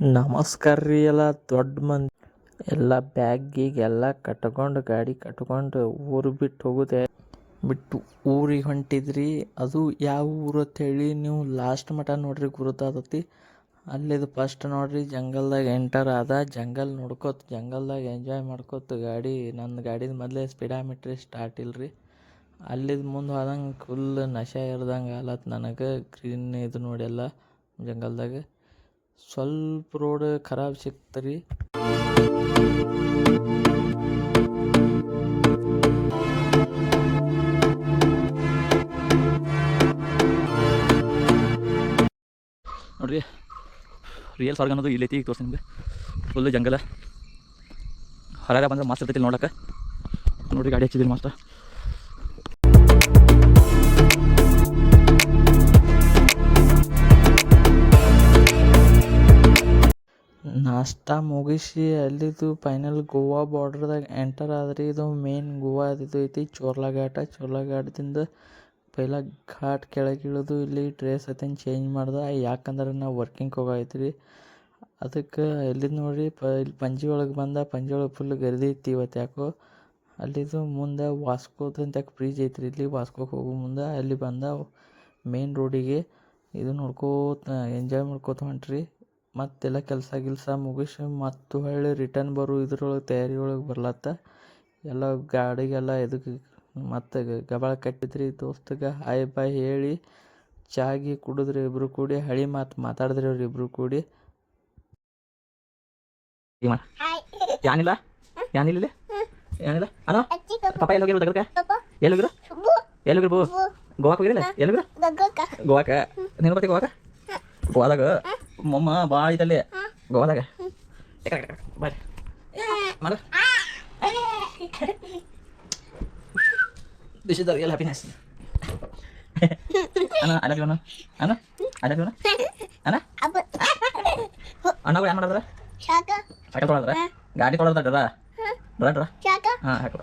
ನಮಸ್ಕಾರ ರೀ ಎಲ್ಲ ದೊಡ್ಡ ಮಂದಿ ಎಲ್ಲ ಬ್ಯಾಗ್ ಗೀಗ್ ಎಲ್ಲ ಕಟ್ಕೊಂಡು ಗಾಡಿ ಕಟ್ಕೊಂಡು ಊರು ಬಿಟ್ಟು ಊರಿಗೆ ಹೊಂಟಿದ್ರಿ. ಅದು ಯಾವ ಊರು ಅಂತೇಳಿ ನೀವು ಲಾಸ್ಟ್ ಮಟ ನೋಡ್ರಿ ಗುರುತಾತತಿ. ಅಲ್ಲಿದು ಫಸ್ಟ್ ನೋಡ್ರಿ ಜಂಗಲ್ದಾಗ ಎಂಟರ್ ಆದ. ಜಂಗಲ್ದಾಗ ಎಂಜಾಯ್ ಮಾಡ್ಕೋತ ಗಾಡಿ ನನ್ನ ಗಾಡಿದ ಮೊದಲೇ ಸ್ಪೀಡಾಮೀಟ್ರಿ ಸ್ಟಾರ್ಟ್ ಇಲ್ರಿ. ಅಲ್ಲಿದು ಮುಂದೆ ಹೋದಂಗೆ ಫುಲ್ ನಶೆ ಇರ್ದಂಗೆ ಆಲತ್ ನನಗೆ. ಗ್ರೀನ್ ಇದು ನೋಡಿ ಎಲ್ಲ ಜಂಗಲ್ದಾಗ ಸ್ವಲ್ಪ ರೋಡ್ ಖರಾಬ್ ಸಿಕ್ತು ರೀ. ನೋಡ್ರಿ ರಿಯಲ್ ಸ್ವರ್ಗ ಅನ್ನೋದು ಇಲ್ಲೈತಿ. ಈಗ ತೋರಿಸಿ ನಿಮ್ಗೆ ಫುಲ್ ಜಂಗಲ ಹೊರಗ ಬಂದ್ರೆ ಮಸ್ತ್ ಇರ್ತೈತಿ ನೋಡಕ್ಕೆ. ನೋಡ್ರಿ ಗಾಡಿ ಹಚ್ಚಿದ್ರಿ ಮಸ್ತ್. ನಾಷ್ಟ ಮುಗಿಸಿ ಅಲ್ಲಿದು ಫೈನಲ್ ಗೋವಾ ಬಾರ್ಡ್ರದಾಗ ಎಂಟರ್ ಆದ್ರಿ. ಇದು ಮೇನ್ ಗೋವಾ ಇದು ಐತಿ ಚೋರ್ಲಾ ಘಾಟದಿಂದ ಪೈಲ ಘಾಟ್ ಕೆಳಗಿಳಿದು ಇಲ್ಲಿ ಡ್ರೆಸ್ ಐತೇನು ಚೇಂಜ್ ಮಾಡ್ದೆ. ಯಾಕಂದ್ರೆ ನಾವು ವರ್ಕಿಂಗ್ ಹೋಗೈತ್ರಿ. ಅದಕ್ಕೆ ಎಲ್ಲಿದ್ದು ನೋಡ್ರಿ ಇಲ್ಲಿ ಪಂಜಿ ಒಳಗೆ ಪಂಜಿ ಒಳಗೆ ಫುಲ್ ಗರ್ದಿ ಐತಿ ಇವತ್ತು ಯಾಕೋ. ಅಲ್ಲಿದು ಮುಂದೆ ವಾಸ್ಕೋದಂತ ಬ್ರಿಡ್ಜ್ ಐತ್ರಿ. ಇಲ್ಲಿ ವಾಸ್ಕೋಕ್ಕೆ ಹೋಗೋ ಮುಂದೆ ಅಲ್ಲಿ ಮೇನ್ ರೋಡಿಗೆ ಇದು ನೋಡ್ಕೋತ ಎಂಜಾಯ್ ಮಾಡ್ಕೋತ ಹೊಂಟ್ರಿ. ಮತ್ತೆಲ್ಲ ಕೆಲಸ ಮುಗಿಸಿ ಮತ್ತು ಹೊಳ್ಳಿ ರಿಟರ್ನ್ ಇದ್ರೊಳಗೆ ತಯಾರಿ ಒಳಗೆ ಬರ್ಲತ್ತ. ಎಲ್ಲ ಗಾಡಿಗೆಲ್ಲ ಇದಕ್ಕೆ ಮತ್ತು ಗಬಾಳ ಕಟ್ಟಿದ್ರಿ. ದೋಸ್ತಗೆ ಹಾಯ್ ಬಾಯ್ ಹೇಳಿ ಚಾಗಿ ಕುಡಿದ್ರಿ ಇಬ್ಬರು ಕೂಡಿ. ಹಳಿ ಮಾತಾಡಿದ್ರಿ ಅವ್ರು ಇಬ್ಬರು ಕೂಡಿ. ಏನಿಲ್ಲ ಅಣ್ಣ ಪಾಪ ಎಲ್ಲೋಗಿರು ದಗದಕ್ಕೆ ಎಲ್ಲೋಗಿರು ಗೋವಾಕ್ಕೆ ಹೋಗಿರಲ್ಲ ಎಲ್ಲೋಗಿರು ಗೋವಾಕ್ಕೆ ನೀನು ಬರ್ತೀವಿ ಗೋವಾದಾಗ ಮೊಮ್ಮ ಭಾಳ ಐತಲ್ಲಿ ಗೋವಾದಾಗ ಬರ್ರಿ ಮಾಡ. This is the real happiness. ಅಣ್ಣ ಐ ಲವ್ ಯು ಅಣ್ಣ ಅಣ್ಣ ಅಣ್ಣಗಳು ಏನು ಮಾಡಿದ್ರೆ ಸೈಕಲ್ ತೊಗೊಳದ್ರ ಗಾಡಿ ತೊಗೊಳದ್ರ ಡ್ರ ಹಾಂ ಹಾಕೋ